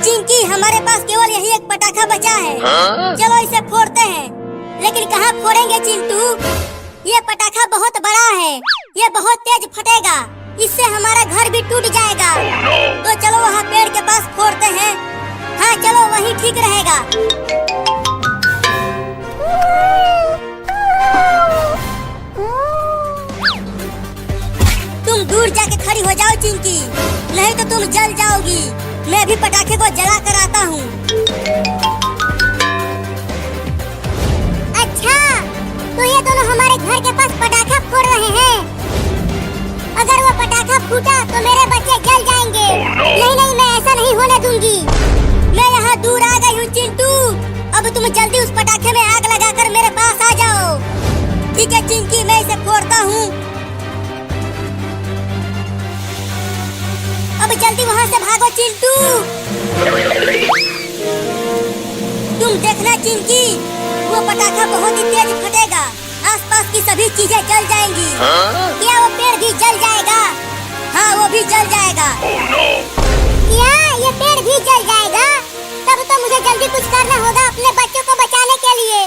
चिंकी, हमारे पास केवल यही एक पटाखा बचा है। चलो इसे फोड़ते हैं। लेकिन कहाँ फोड़ेंगे चिंटू? ये पटाखा बहुत बड़ा है, ये बहुत तेज फटेगा, इससे हमारा घर भी टूट जाएगा। तो चलो वहाँ पेड़ के पास फोड़ते हैं। हाँ चलो, वही ठीक रहेगा। तुम दूर जाके खड़ी हो जाओ चिंकी, नहीं तो तुम जल जाओगी। मैं भी पटाखे को जला कर आता हूँ। अच्छा, तो ये दोनों हमारे घर के पास पटाखा फोड़ रहे हैं। अगर वो पटाखा फूटा तो मेरे बच्चे जल जाएंगे। नहीं नहीं, मैं ऐसा नहीं होने दूंगी। मैं यहाँ दूर आ गई हूँ चिंटू। अब तुम जल्दी उस पटाखे में आग लगाकर मेरे पास आ जाओ। ठीक है चिंकी, मैं इसे फोड़ता हूँ। अब जल्दी वहाँ से भागो चिंटू। तुम देखना चिंकी, वो पटाखा बहुत ही तेज फटेगा, आसपास की सभी चीजें जल जाएंगी। क्या वो पेड़ भी जल जाएगा? हाँ, वो भी जल जाएगा। क्या ये पेड़ भी जल जाएगा? तब तो मुझे जल्दी कुछ करना होगा अपने बच्चों को बचाने के लिए।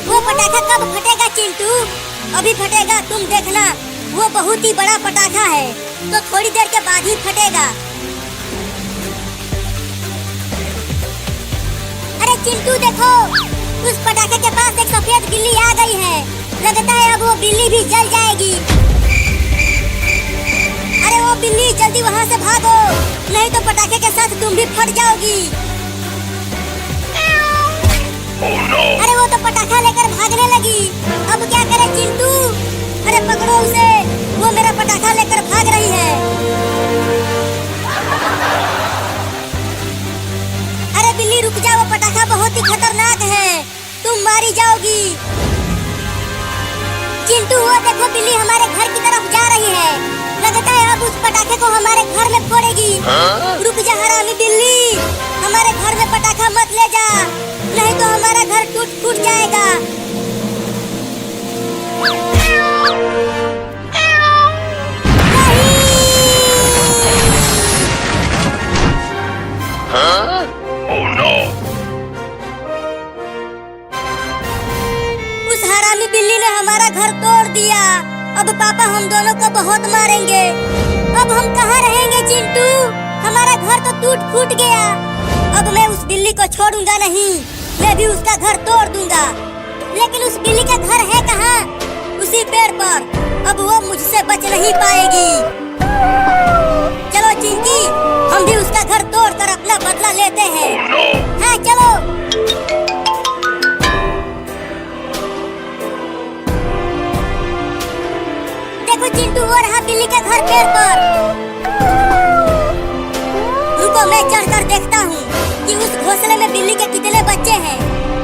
वो पटाखा कब फटेगा चिंटू? अभी फटेगा, तुम देखना। वो बहुत ही बड़ा पटाखा है, तो थोड़ी देर के बाद ही फटेगा। अरे चिंटू देखो, उस पटाखे के पास एक सफेद बिल्ली आ गई है। लगता है अब वो बिल्ली भी जल जाएगी। अरे वो बिल्ली, जल्दी वहाँ से भागो, नहीं तो पटाखे के साथ तुम भी फट जाओगी। अरे वो तो पटाखा लेकर भागने लगी। अब क्या करें चिंटू? अरे पकड़ो उसे, वो मेरा पटाखा लेकर भाग रही है। अरे बिल्ली रुक जाओ, वो पटाखा बहुत ही खतरनाक है, तुम मारी जाओगी। चिंटू वो देखो, बिल्ली हमारे घर की तरफ जा रही है। लगता है अब उस पटाखे को हमारे घर में फोड़ेगी। रुक जा हरामी बिल्ली, हमारे घर में पटाखा मत ले जा, नहीं तो हमारा घर टूट फूट जाएगा। उस हरामी बिल्ली ने हमारा घर तोड़ दिया। अब पापा हम दोनों को बहुत मारेंगे। अब हम कहाँ रहेंगे चिंटू? हमारा घर तो टूट फूट गया। अब मैं उस बिल्ली को छोड़ूंगा नहीं, मैं भी उसका घर तोड़ दूंगा। लेकिन उस बिल्ली का घर है कहाँ? उसी पेड़ पर। अब वो मुझसे बच नहीं पाएगी। चलो चिंकी, हम भी उसका घर तोड़कर अपना बदला लेते हैं। हाँ चलो। देखो चिंटू, वो रहा बिल्ली का घर पेड़ पर। रुको, मैं चढ़कर देखता हूँ कि उस घोंसले में बिल्ली के कितने बच्चे हैं।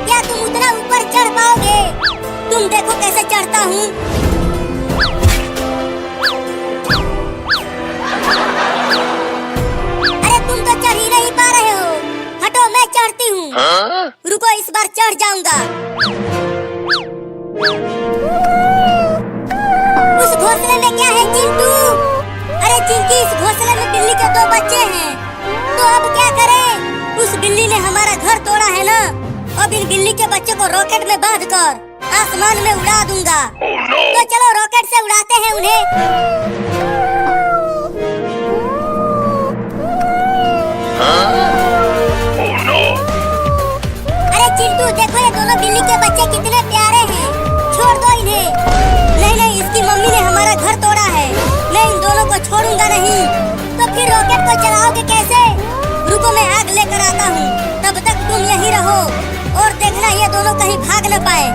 क्या तुम उतना ऊपर चढ़ पाओगे? तुम देखो कैसे चढ़ता हूँ। अरे तुम तो चढ़ ही नहीं पा रहे हो। हटो, मैं चढ़ती हूँ। रुको, इस बार चढ़ जाऊंगा। उस घोंसले में क्या है चिंटू? अरे चिंकी, इस घोंसले में बिल्ली के 2 बच्चे हैं। तो अब क्या करें? उस बिल्ली ने हमारा घर तोड़ा है ना। अब इन बिल्ली के बच्चों को रॉकेट में बांधकर आसमान में उड़ा दूंगा। तो चलो रॉकेट से उड़ाते हैं उन्हें। अरे चिंटू देखो, ये दोनों बिल्ली के बच्चे कितने प्यारे हैं। छोड़ दो इन्हें। नहीं नहीं, इसकी मम्मी ने हमारा घर तोड़ा है, मैं इन दोनों को छोड़ूंगा नहीं। तो फिर रॉकेट को चलाओगे कैसे? रुको, मैं आग लेकर आता हूँ, तब तक तुम यहीं रहो और देखना ये दोनों कहीं भाग न पाए।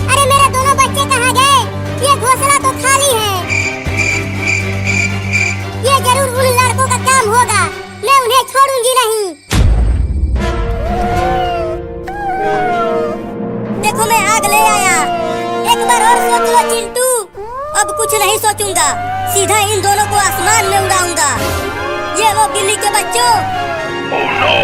अरे मेरे दोनों बच्चे कहाँ गए? ये घोंसला तो खाली है। ये जरूर उन लड़कों का काम होगा, मैं उन्हें छोड़ूंगी नहीं। देखो, मैं आग ले आया। एक बार और सोच लो चिंटू। अब कुछ नहीं सोचूंगा, सीधा इन दोनों को आसमान में उड़ाऊंगा। ये लो बिल्ली के बच्चों। Oh, no.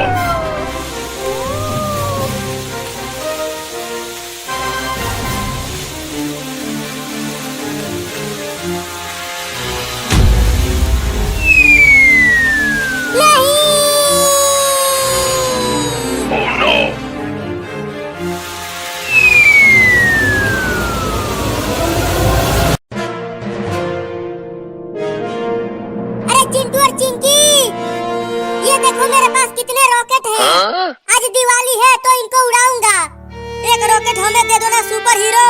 हमें दे दो ना सुपर हीरो,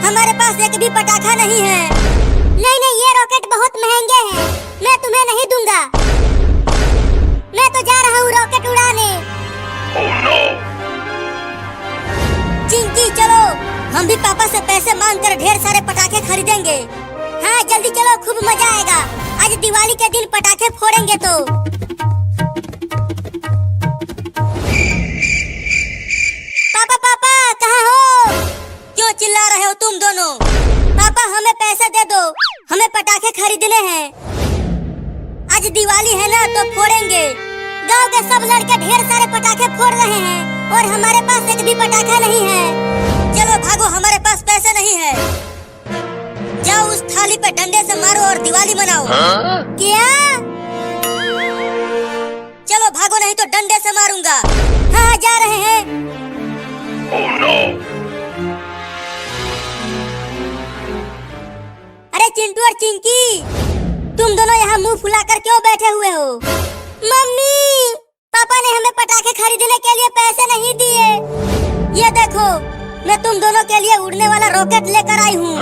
हमारे पास एक भी पटाखा नहीं है। नहीं नहीं, ये रॉकेट बहुत महंगे हैं, मैं तुम्हें नहीं दूंगा। मैं तो जा रहा हूँ रॉकेट उड़ाने। Oh no! चिंकी चलो, हम भी पापा से पैसे मांग कर ढेर सारे पटाखे खरीदेंगे। हाँ जल्दी चलो, खूब मजा आएगा। आज दिवाली के दिन पटाखे फोड़ेंगे तो। पापा पापा कहाँ हो? क्यों चिल्ला रहे हो तुम दोनों? पापा हमें पैसे दे दो, हमें पटाखे खरीदने हैं। आज दिवाली है ना तो फोड़ेंगे। गांव के सब लड़के ढेर सारे पटाखे फोड़ रहे हैं और हमारे पास एक भी पटाखा नहीं है। चलो भागो, हमारे पास पैसे नहीं है। जाओ उस थाली पे डंडे से मारो और दिवाली मनाओ। क्या? चलो भागो, नहीं तो डंडे से मारूंगा। हाँ जा रहे हैं। Oh no! अरे चिंटू और चिंकी, तुम दोनों यहाँ मुंह फुलाकर क्यों बैठे हुए हो? मम्मी, पापा ने हमें पटाखे खरीदने के लिए पैसे नहीं दिए। ये देखो, मैं तुम दोनों के लिए उड़ने वाला रॉकेट लेकर आई हूँ।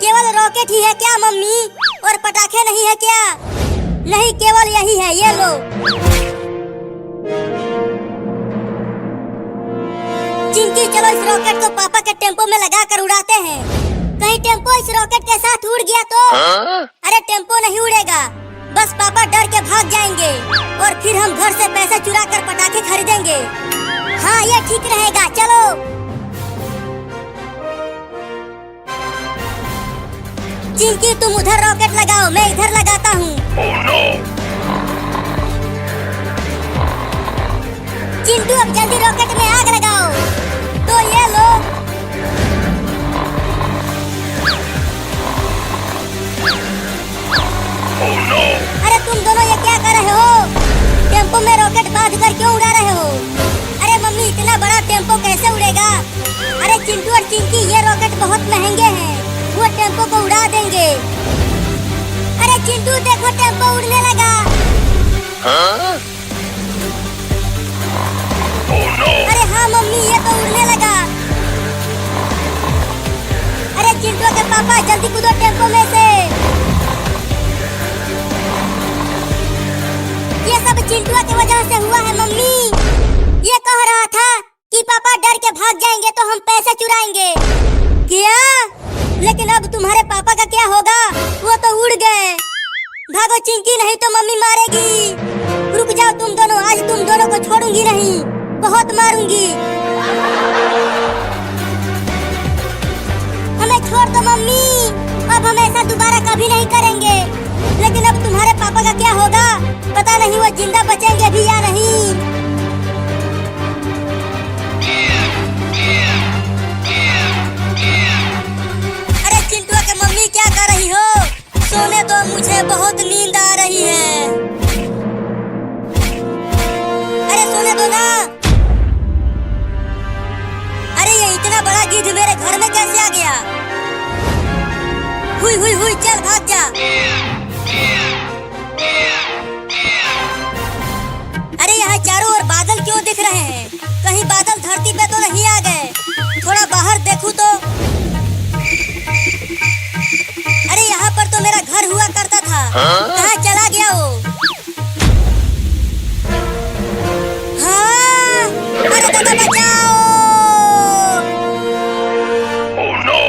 केवल रॉकेट ही है क्या मम्मी? और पटाखे नहीं है क्या? नहीं, केवल यही है, ये लो। चिंकी चलो इस रॉकेट को पापा के टेम्पो में लगा कर उड़ाते हैं। कहीं टेम्पो इस रॉकेट के साथ उड़ गया तो? अरे टेम्पो नहीं उड़ेगा, बस पापा डर के भाग जाएंगे और फिर हम घर से पैसे चुरा कर पटाखे खरीदेंगे। हाँ ये ठीक रहेगा, चलो। चिंकी तुम उधर रॉकेट लगाओ, मैं इधर लगाता हूँ। Oh no! चिंटू अब जल्दी रॉकेट में आग लगाओ। तो ये लो। Oh no! अरे तुम दोनों ये क्या कर रहे हो? टेम्पो में रॉकेट बांध कर क्यों उड़ा रहे हो? अरे मम्मी, इतना बड़ा टेम्पो कैसे उड़ेगा? अरे चिंटू और चिंकी, ये रॉकेट बहुत महंगे हैं, वो टेम्पो को उड़ा देंगे। अरे चिंटू देखो, टेम्पो उड़ने लगा। Oh no! अरे हाँ मम्मी, ये तो उड़ने लगा। अरे चिंटू के पापा जल्दी कूदो टेम्पो में से। ये सब चिंटू की वजह से हुआ है मम्मी। ये कह रहा था कि पापा डर के भाग जाएंगे तो हम पैसे चुराएंगे। क्या? लेकिन अब तुम्हारे पापा का क्या होगा? वो तो उड़ गए। भागो चिंकी, नहीं तो मम्मी मारेगी। रुक जाओ तुम दोनों, आज तुम दोनों को छोड़ूंगी नहीं, बहुत मारूंगी। हमें छोड़ दो मम्मी, अब हम ऐसा दोबारा कभी नहीं करेंगे। लेकिन अब तुम्हारे पापा का क्या होगा? पता नहीं वो जिंदा बचेंगे भी या नहीं। अरे चिंटू के मम्मी, क्या कर रही हो? सोने दो, मुझे बहुत नींद आ रही है। अरे सोने दो ना। अरे ये इतना बड़ा गिद्ध मेरे घर में कैसे आ गया? हुई हुई हुई, चल भाग जा। अरे यहाँ चारों ओर बादल क्यों दिख रहे हैं? कहीं बादल धरती पे तो नहीं आ गए? थोड़ा बाहर देखूं तो। अरे यहाँ पर तो मेरा घर हुआ करता था, कहाँ चला गया वो? हाँ, अरे दादा बचाओ। Oh no!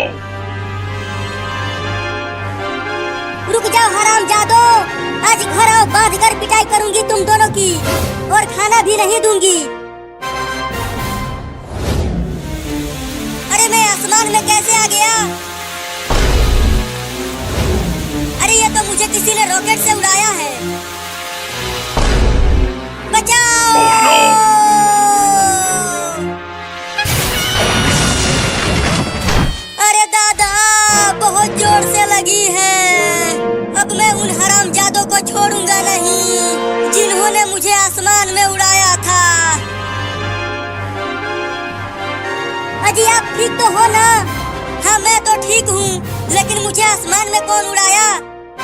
रुक जाओ हरामजादो, आज घर आओ, बांध कर पिटाई करूंगी तुम दोनों की और खाना भी नहीं दूंगी। अरे मैं आसमान में कैसे आ गया? अरे ये तो मुझे किसी ने रॉकेट से उड़ाया है। बचाओ! अरे दादा, बहुत जोर से लगी है। अब मैं उन हरामजादों को छोड़ूंगा नहीं जिन्होंने मुझे आसमान में उड़ाया था। अजी आप ठीक तो हो ना? हाँ मैं तो ठीक हूँ, लेकिन मुझे आसमान में कौन उड़ाया?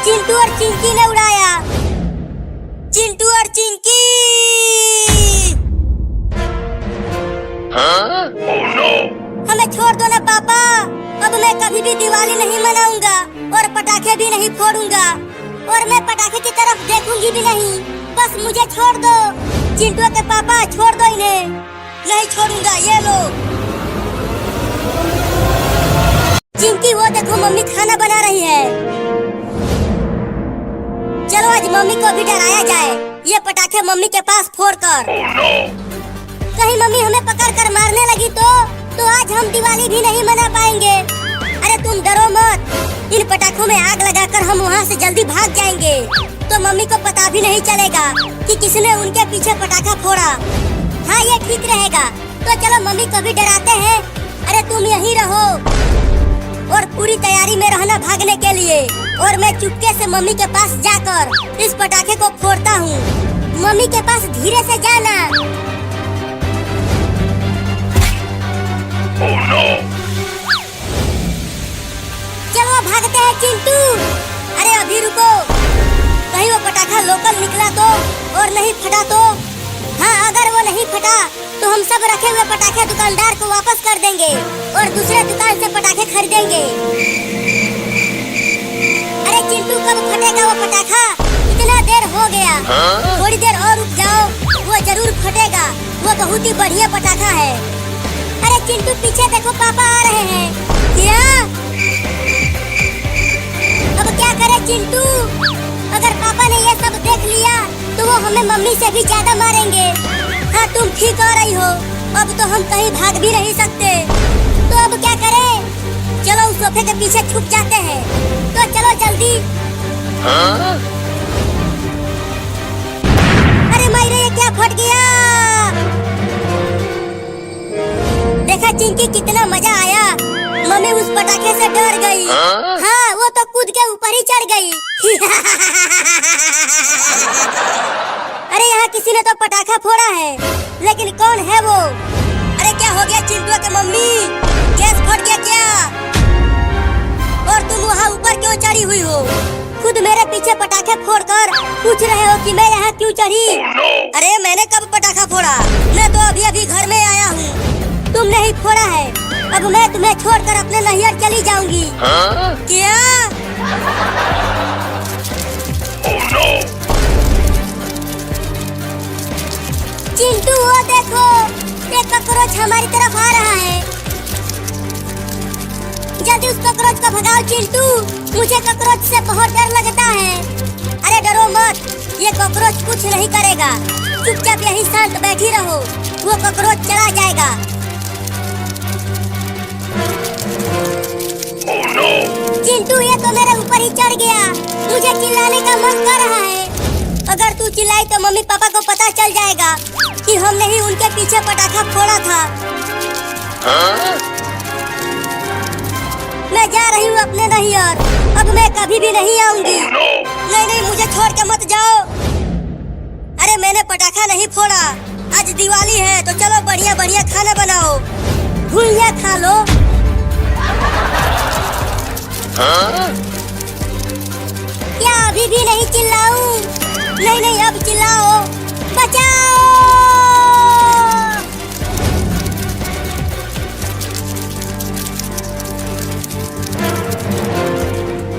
चिंटू और चिंकी ने उड़ाया। चिंटू और चिंकी। Oh no! हमें छोड़ दो ना पापा। अब मैं कभी भी दिवाली नहीं मनाऊंगा और पटाखे भी नहीं फोड़ूंगा और मैं पटाखे की तरफ देखूंगी भी नहीं। बस मुझे छोड़ दो। चिंटू के पापा छोड़ दो इन्हें। नहीं छोड़ूंगा। ये लो चिंकी, वो देखो मम्मी खाना बना रही है। चलो आज मम्मी को भी डराया जाए, ये पटाखे मम्मी के पास फोड़कर। Oh no! कहीं मम्मी हमें पकड़कर मारने लगी तो आज हम दिवाली भी नहीं मना पाएंगे। अरे तुम डरो मत, इन पटाखों में आग लगाकर हम वहाँ से जल्दी भाग जाएंगे तो मम्मी को पता भी नहीं चलेगा कि किसने उनके पीछे पटाखा फोड़ा। हाँ ये ठीक रहेगा। तो चलो मम्मी को भी डराते हैं। अरे तुम यहीं रहो और पूरी तैयारी में रहना भागने के लिए। और मैं चुपके से मम्मी के पास जाकर इस पटाखे को फोड़ता हूँ। मम्मी के पास धीरे से जाना। Oh no! चलो भागते हैं चिंटू। अरे अभी रुको, कहीं वो पटाखा लोकल निकला तो और नहीं फटा तो। हाँ अगर वो नहीं फटा तो हम सब रखे हुए पटाखे दुकानदार को वापस कर देंगे और दूसरे दुकान से पटाखे खरीदेंगे। अरे चिंटू कब फटेगा वो पटाखा? इतना देर हो गया। थोड़ी देर और रुक जाओ, वो जरूर फटेगा। वो बहुत ही बढ़िया पटाखा है। अरे चिंटू पीछे देखो, पापा आ रहे हैं। क्या? अब क्या करे चिंटू? अगर पापा ने ये सब देख लिया तो वो हमें मम्मी से भी ज्यादा मारेंगे। हाँ तुम ठीक कह रही हो। अब तो हम कहीं भाग भी नहीं सकते। तो अब क्या करें? चलो उस सोफे के पीछे छुप जाते हैं। तो चलो जल्दी। अरे मायरे ये क्या फट गया? देखा चिंकी कितना मजा आया। मम्मी उस पटाखे से डर गई। हाँ वो तो कूद के ऊपर ही चढ़ गई। अरे यहाँ किसी ने तो पटाखा फोड़ा है, लेकिन कौन है वो? अरे क्या हो गया चिंटू के मम्मी? गैस फट गया क्या? और तुम वहाँ ऊपर क्यों चढ़ी हुई हो? खुद मेरे पीछे पटाखे फोड़कर पूछ रहे हो कि मैं यहाँ क्यों चढ़ी? Oh no! अरे मैंने कब पटाखा फोड़ा? मैं तो अभी अभी घर में आया हूँ। तुमने ही फोड़ा है। अब मैं तुम्हें छोड़कर अपने नैहर चली जाऊंगी। क्या? Oh no! चिंटू वो देखो, एक कॉकरोच हमारी तरफ आ रहा है। जल्दी उस कॉकरोच को भगाओ चिंटू। मुझे कॉकरोच से बहुत डर लगता है। अरे डरो मत, ये कॉकरोच कुछ नहीं करेगा। चुपचाप यहीं शांत बैठी रहो, वो कॉकरोच चला जाएगा। Oh no! चिंटू ये तो मेरे ऊपर ही चढ़ गया। मुझे चिल्लाने का मन कर रहा है। अगर तू चिल्लाई तो मम्मी पापा को पता चल जाएगा कि हमने ही उनके पीछे पटाखा फोड़ा था। मैं जा रही हूँ अपने नैहर। अब मैं कभी भी नहीं आऊंगी। Oh no! नहीं नहीं मुझे छोड़ के मत जाओ। अरे मैंने पटाखा नहीं फोड़ा। आज दिवाली है तो चलो बढ़िया बढ़िया खाना बनाओ। भुजिया खा लो। क्या अभी भी नहीं चिल्लाऊं? नहीं नहीं अब चिल्लाओ। बचाओ!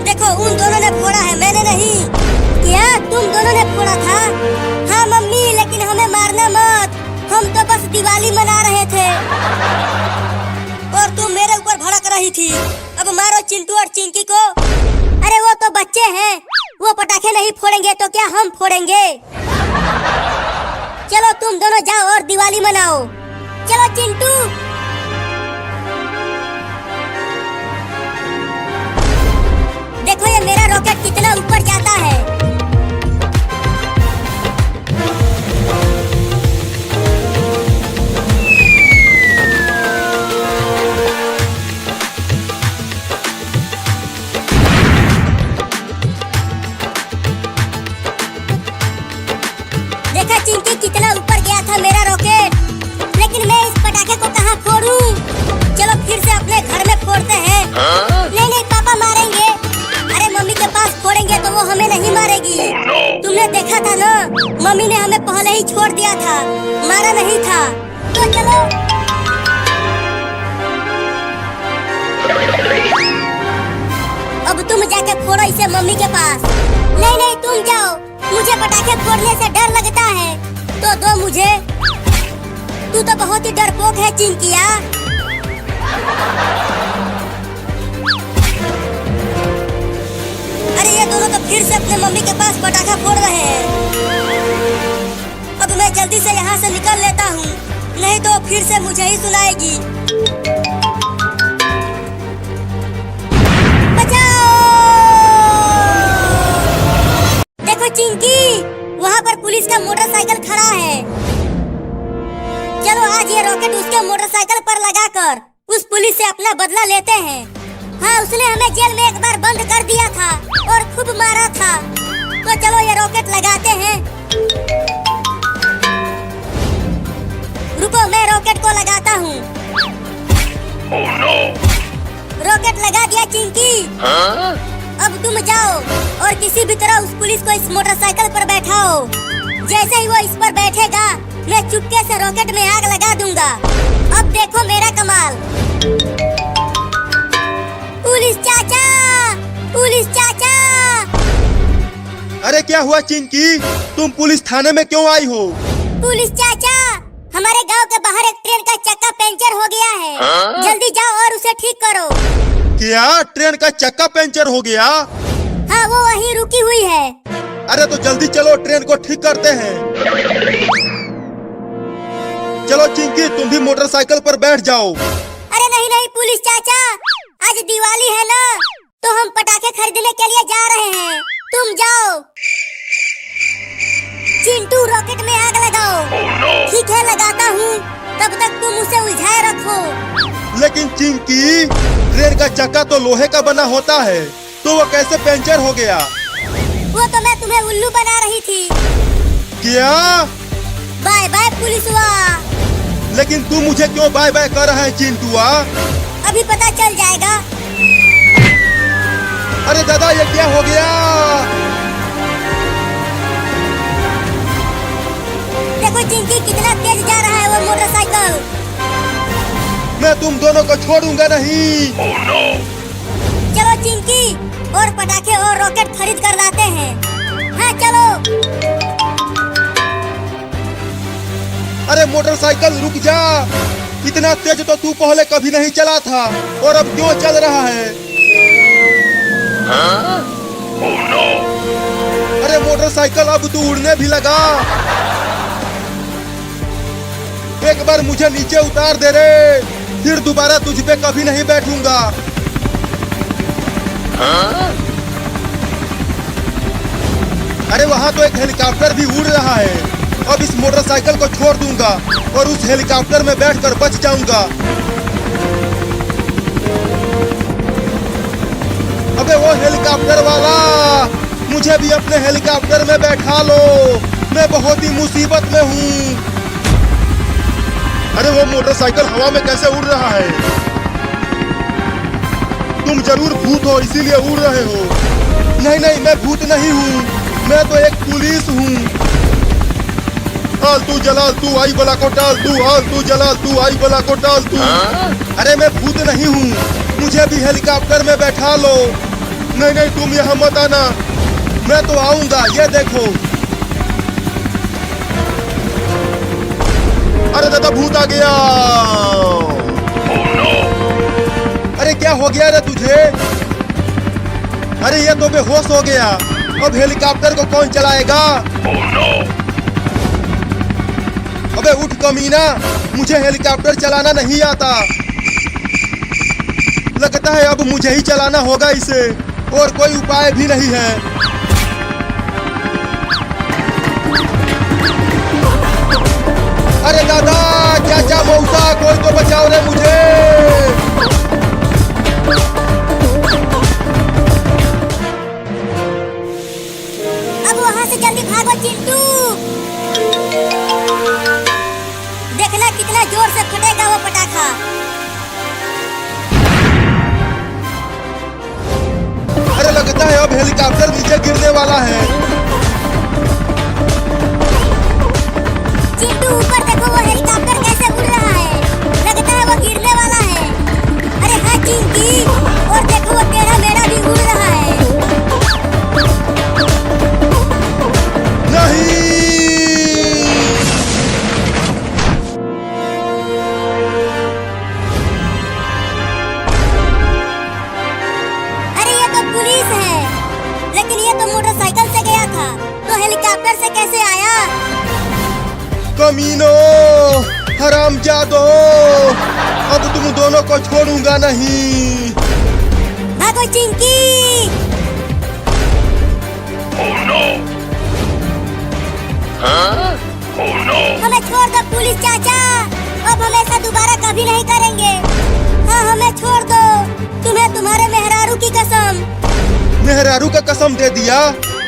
देखो उन दोनों ने फोड़ा है, मैंने नहीं। क्या तुम दोनों ने फोड़ा था? हाँ मम्मी, लेकिन हमें मारना मत। हम तो बस दिवाली मना रहे थे और तुम मेरे ऊपर भड़क रही थी। अब मारो चिंटू और चिंकी को। अरे वो तो बच्चे हैं, वो पटाखे नहीं फोड़ेंगे तो क्या हम फोड़ेंगे? चलो तुम दोनों जाओ और दिवाली मनाओ। चलो चिंटू। देखो ये मेरा रॉकेट कितना ऊपर जाता है। देखा चिंकी कितना ऊपर गया था मेरा रॉकेट। लेकिन मैं इस पटाखे को कहाँ फोड़ूं? चलो फिर से अपने घर में फोड़ते हैं। नहीं नहीं पापा मारेंगे। अरे मम्मी के पास फोड़ेंगे तो वो हमें नहीं मारेगी। Oh no! तुमने देखा था ना, मम्मी ने हमें पहले ही छोड़ दिया था, मारा नहीं था। तो चलो अब तुम जाके फोड़ो इसे मम्मी के पास। नहीं नहीं तुम जाओ, मुझे पटाखे फोड़ने से डर लगता है। तो दो मुझे। तू तो बहुत ही डरपोक है चिंकिया। अरे ये दोनों तो फिर से अपने मम्मी के पास पटाखा फोड़ रहे हैं। अब मैं जल्दी से यहाँ से निकल लेता हूँ, नहीं तो फिर से मुझे ही सुनाएगी। बचाओ! देखो चिंकी, वहाँ पर पुलिस का मोटरसाइकिल खड़ा है। चलो आज ये रॉकेट उसके मोटरसाइकिल पर लगाकर उस पुलिस से अपना बदला लेते हैं। हाँ, उसने हमें जेल में एक बार बंद कर दिया था और खूब मारा था। तो चलो ये रॉकेट लगाते हैं। रुको, मैं रॉकेट को लगाता हूँ। Oh no! रॉकेट लगा दिया चिंकी। Huh? अब तुम जाओ और किसी भी तरह उस पुलिस को इस मोटरसाइकिल पर बैठाओ। जैसे ही वो इस पर बैठेगा, मैं चुपके से रॉकेट में आग लगा दूंगा। अब देखो मेरा कमाल। पुलिस चाचा! पुलिस चाचा! अरे क्या हुआ चिंकी, तुम पुलिस थाने में क्यों आई हो? पुलिस चाचा, हमारे गांव के बाहर एक ट्रेन का चक्का पंचर हो गया है। हाँ? जल्दी जाओ और उसे ठीक करो। क्या ट्रेन का चक्का पंचर हो गया? हाँ, वो वहीं रुकी हुई है। अरे तो जल्दी चलो, ट्रेन को ठीक करते हैं। चलो चिंकी, तुम भी मोटरसाइकिल पर बैठ जाओ। अरे नहीं नहीं पुलिस चाचा, आज दिवाली है ना, तो हम पटाखे खरीदने के लिए जा रहे हैं। तुम जाओ। चिंटू, रॉकेट में आग लगाओ। Oh no! ठीक है, लगाता हूँ। तब तक तुम उसे उलझाए रखो। लेकिन चिंकी, ट्रेन का चक्का तो लोहे का बना होता है, तो वो कैसे पंचर हो गया? वो तो मैं तुम्हें उल्लू बना रही थी। क्या? बाय बाय पुलिसवा। लेकिन तू मुझे क्यों बाय बाय कर रहा है चिंटुआ? अभी पता चल जाएगा। अरे दादा, ये क्या हो गया? देखो चिंकी, कितना तेज जा रहा है वो मोटरसाइकिल। मैं तुम दोनों को छोड़ूंगा नहीं। Oh no! चलो चिंकी, और पटाखे और रॉकेट खरीद कर लाते हैं। हाँ चलो। अरे मोटरसाइकिल रुक जा, इतना तेज तो तू पहले कभी नहीं चला था, और अब क्यों चल रहा है? Huh? Oh no! अरे मोटरसाइकिल, अब तू उड़ने भी लगा। एक बार मुझे नीचे उतार दे रे, फिर दोबारा तुझ पे कभी नहीं बैठूंगा। Huh? अरे वहाँ तो एक हेलीकॉप्टर भी उड़ रहा है। अब इस मोटरसाइकिल को छोड़ दूंगा और उस हेलीकॉप्टर में बैठकर बच जाऊंगा। अबे वो हेलीकॉप्टर वाला, मुझे भी अपने हेलीकॉप्टर में बैठा लो, मैं बहुत ही मुसीबत में हूँ। अरे वो मोटरसाइकिल हवा में कैसे उड़ रहा है? तुम जरूर भूत हो, इसीलिए उड़ रहे हो। नहीं नहीं, मैं भूत नहीं हूँ, मैं तो एक पुलिस हूँ। हाल तू जलाल तू आई बला को टाल तू, हाल तू जलाल तू आई बला को टाल तू। अरे मैं भूत नहीं हूँ, मुझे भी हेलीकॉप्टर में बैठा लो। नहीं नहीं, तुम यहाँ मत आना, मैं तो आऊंगा, ये देखो। अरे दादा, भूत आ गया। Oh no! अरे क्या हो गया रे तुझे? अरे ये तो बेहोश हो गया। अब हेलीकॉप्टर को कौन चलाएगा? Oh no! अबे उठ कमीना, मुझे हेलीकॉप्टर चलाना नहीं आता। लगता है अब मुझे ही चलाना होगा इसे, और कोई उपाय भी नहीं है। अरे दादा, चाचा, मौसा, कोई तो बचाओ रे मुझे। अब वहाँ से जल्दी भागो चिंटू। देखना कितना जोर से फटेगा वो पटाखा। अरे लगता है अब हेलीकॉप्टर नीचे गिरने वाला है। चिंटू, ऊपर देखो, वो हेलीकॉप्टर कैसे उड़ रहा है। लगता है वो गिरने वाला है। अरे हाँ चिंकी, और देखो वो टेढ़ा मेढ़ा भी उड़ रहा है। अंदर से कैसे आया? कमीनो, हरामजादो, अब तुम दोनों को छोड़ूंगा नहीं। भागो Chinki. Oh no! Huh? Oh no! हमें छोड़ दो पुलिस चाचा, अब हम ऐसा दोबारा कभी नहीं करेंगे। हाँ हमें छोड़ दो, तुम्हें तुम्हारे मेहरारू की कसम। मेहरारू का कसम दे दिया,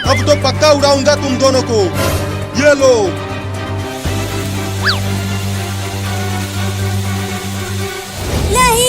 अब तो पक्का उड़ाऊंगा तुम दोनों को। ये लो। नहीं